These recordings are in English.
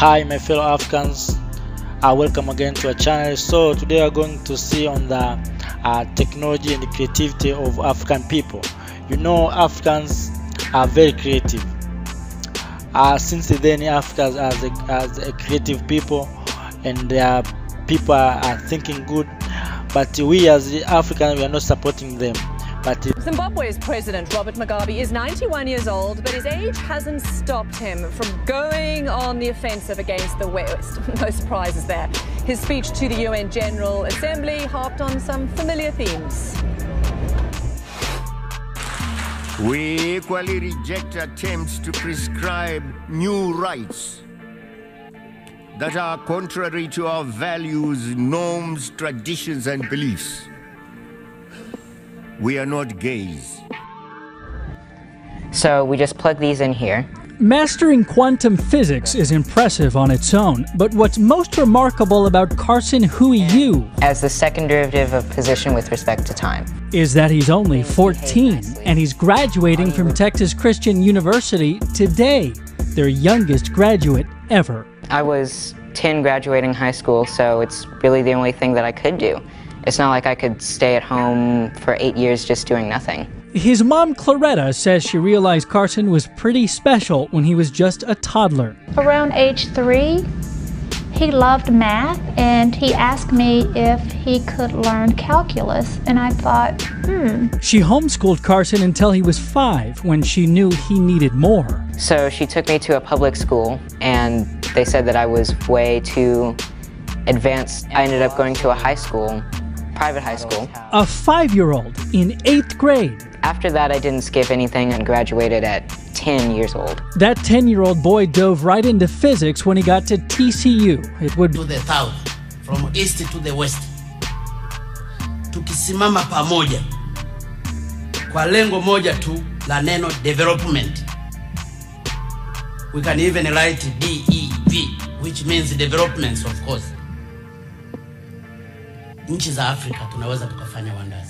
Hi my fellow Africans, welcome again to our channel. So today we are going to see on the technology and the creativity of African people. You know, Africans are very creative. Since then, Africa as a creative people, and their people are thinking good, but we as the Africans, we are not supporting them. But Zimbabwe's President Robert Mugabe is 91 years old, but his age hasn't stopped him from going on the offensive against the West. No surprises there. His speech to the UN General Assembly harped on some familiar themes. We equally reject attempts to prescribe new rights that are contrary to our values, norms, traditions, and beliefs. We are not gays. So we just plug these in here. Mastering quantum physics is impressive on its own, but what's most remarkable about Carson Hui-Yu as the second derivative of position with respect to time is that he's only 14 and he's graduating from Texas Christian University today, their youngest graduate ever. I was 10 graduating high school, so it's really the only thing that I could do. It's not like I could stay at home for 8 years just doing nothing. His mom, Claretta, says she realized Carson was pretty special when he was just a toddler. Around age 3, he loved math, and he asked me if he could learn calculus, and I thought, She homeschooled Carson until he was 5, when she knew he needed more. So she took me to a public school, and they said that I was way too advanced. I ended up going to a high school, private high school. A 5-year-old in 8th grade. After that, I didn't skip anything and graduated at 10 years old. That 10-year-old boy dove right into physics when he got to TCU. It would to the south, from east to the west. Tukisimama pamoja kwa lengo moja tu la neno development. We can even write DEV, which means developments, of course. Nchi za Afrika tunaweza tukafanya wonders.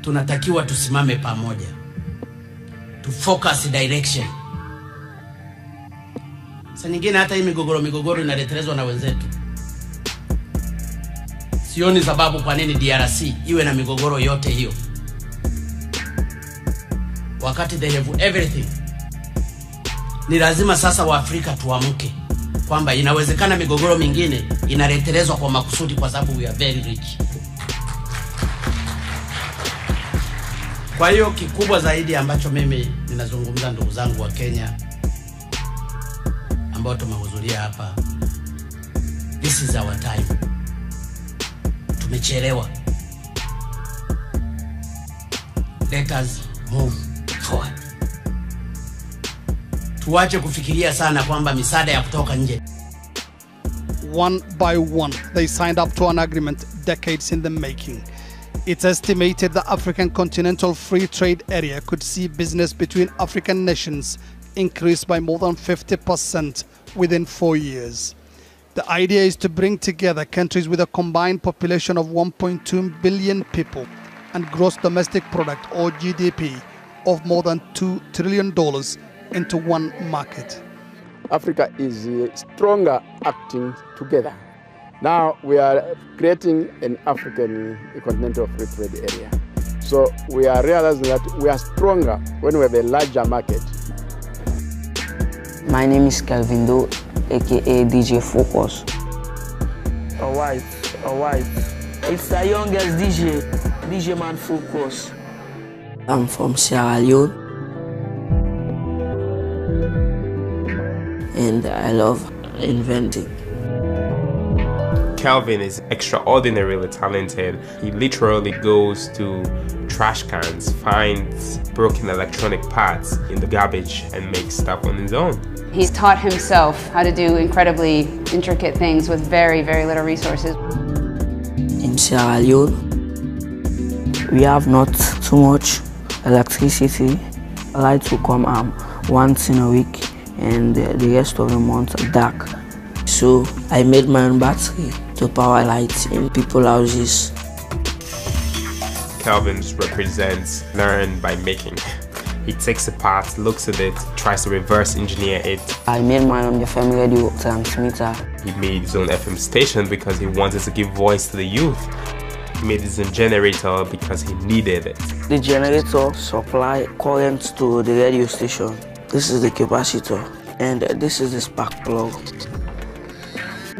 Tunatakiwa tusimame pamoja, to focus direction. Sasa nyingine hata hii migogoro inaletelezwa na wenzetu. Sioni sababu kwa nini DRC iwe na migogoro yote hiyo, wakati they have everything. Ni lazima sasa wa Afrika tuamke kwamba inawezekana migogoro mingine inaletelezwa kwa makusudi kwa sababu we are very rich. Kwa hiyo kikubwa zaidi ambacho mimi ninazungumza, ndugu zangu wa Kenya ambao tumehudhuria hapa, this is our time. Tumechelewa. Let us move forward. Tuache kufikiria sana kwamba misaada ya kutoka nje. One by one, they signed up to an agreement decades in the making. It's estimated the African Continental Free Trade Area could see business between African nations increase by more than 50% within 4 years. The idea is to bring together countries with a combined population of 1.2 billion people and gross domestic product, or GDP, of more than $2 trillion into one market. Africa is stronger acting together. Now we are creating an African continental free trade area. So we are realizing that we are stronger when we have a larger market. My name is Calvin Do, aka DJ Focus. Alright. It's the youngest DJ Man Focus. I'm from Sierra Leone, and I love inventing. Calvin is extraordinarily talented. He literally goes to trash cans, finds broken electronic parts in the garbage, and makes stuff on his own. He's taught himself how to do incredibly intricate things with very, very little resources. In Sierra Leone, we have not too much electricity. Lights will come once in a week, and the rest of the month dark. So I made my own battery to power lights in people's houses. Calvin represents learn by making. He takes a part, looks at it, tries to reverse engineer it. I made my own FM radio transmitter. He made his own FM station because he wanted to give voice to the youth. He made his own generator because he needed it. The generator supplies current to the radio station. This is the capacitor, and this is the spark plug.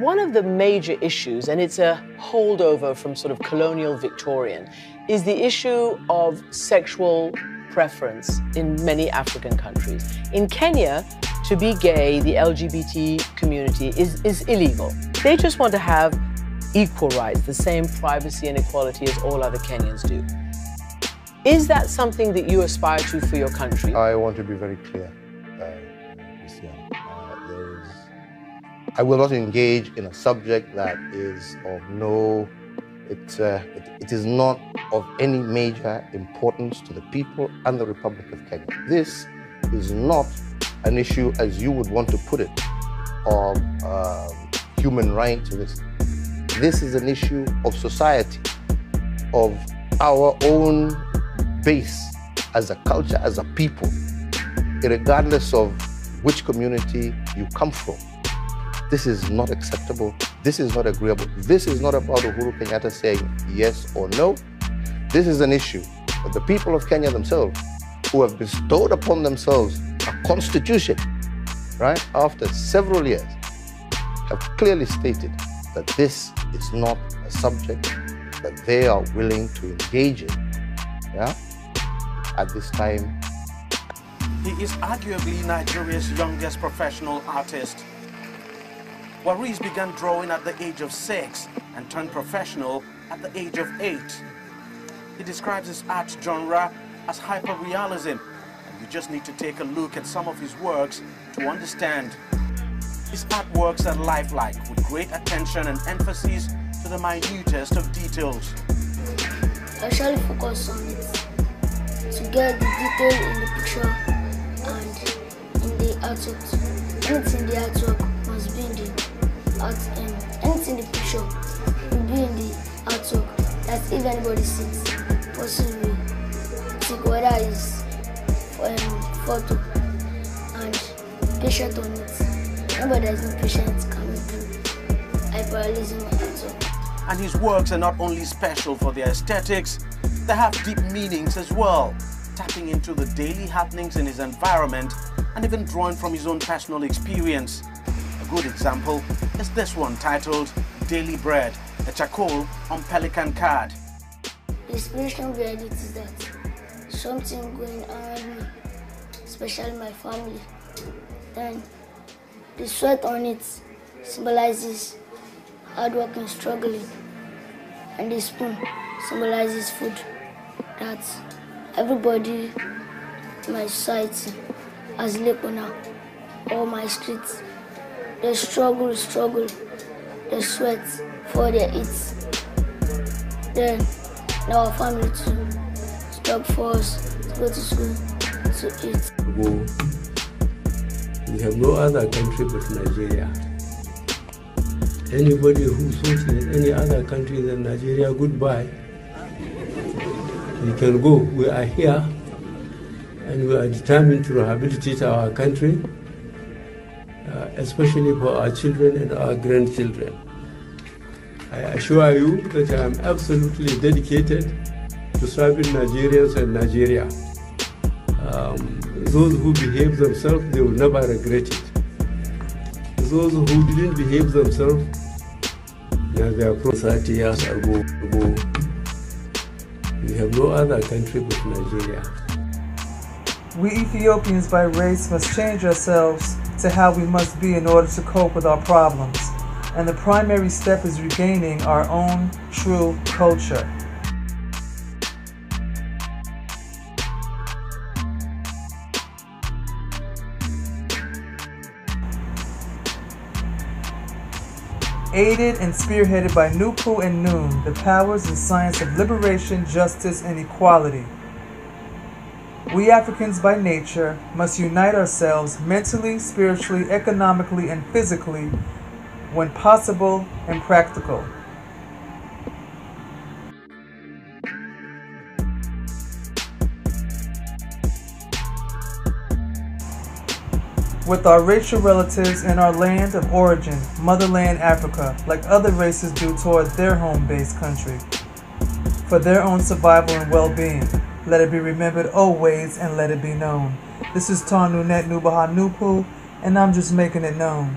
One of the major issues, and it's a holdover from sort of colonial Victorian, is the issue of sexual preference in many African countries. In Kenya, to be gay, the LGBT community is illegal. They just want to have equal rights, the same privacy and equality as all other Kenyans do. Is that something that you aspire to for your country? I want to be very clear, Christian. I will not engage in a subject that is of no, it is not of any major importance to the people and the Republic of Kenya. This is not an issue, as you would want to put it, of human rights. This is an issue of society, of our own base as a culture, as a people, regardless of which community you come from. This is not acceptable. This is not agreeable. This is not about Uhuru Kenyatta saying yes or no. This is an issue of the people of Kenya themselves, who have bestowed upon themselves a constitution, right, after several years, have clearly stated that this is not a subject that they are willing to engage in, yeah, at this time. He is arguably Nigeria's youngest professional artist. Waris began drawing at the age of 6 and turned professional at the age of 8. He describes his art genre as hyperrealism, and you just need to take a look at some of his works to understand. His artworks are lifelike, with great attention and emphasis to the minutest of details. I shall focus on it to get the detail in the picture and in the artwork. Anything in the artwork must be in the art, anything in the picture will be in the artwork. That if anybody sees, person will think whether it's photo and patient on it. Anybody that is not patient cannot do hyperrealism artwork. And his works are not only special for their aesthetics, they have deep meanings as well, tapping into the daily happenings in his environment and even drawing from his own personal experience. A good example is this one titled Daily Bread, a charcoal on pelican card. The inspiration behind it is that something going around me, especially my family. Then the sweat on it symbolizes hard work and struggling, and the spoon symbolizes food. That everybody in my society has labor now, all my streets. They struggle, they sweat for their eats. Then our family too struggle for us to go to school, to eat. We have no other country but Nigeria. Anybody who thought in any other country than Nigeria, goodbye. You can go. We are here and we are determined to rehabilitate our country, especially for our children and our grandchildren. I assure you that I am absolutely dedicated to serving Nigerians and Nigeria. Those who behave themselves, they will never regret it. Those who didn't behave themselves, they are 30 years ago. We have no other country but Nigeria. We Ethiopians by race must change ourselves to how we must be in order to cope with our problems. And the primary step is regaining our own true culture. Aided and spearheaded by NoopooH and Noom, the powers and science of liberation, justice, and equality. We Africans by nature must unite ourselves mentally, spiritually, economically, and physically when possible and practical. with our racial relatives in our land of origin, motherland Africa, like other races do toward their home-based country, for their own survival and well-being. Let it be remembered always and let it be known. This is NoopooH, and I'm just making it known.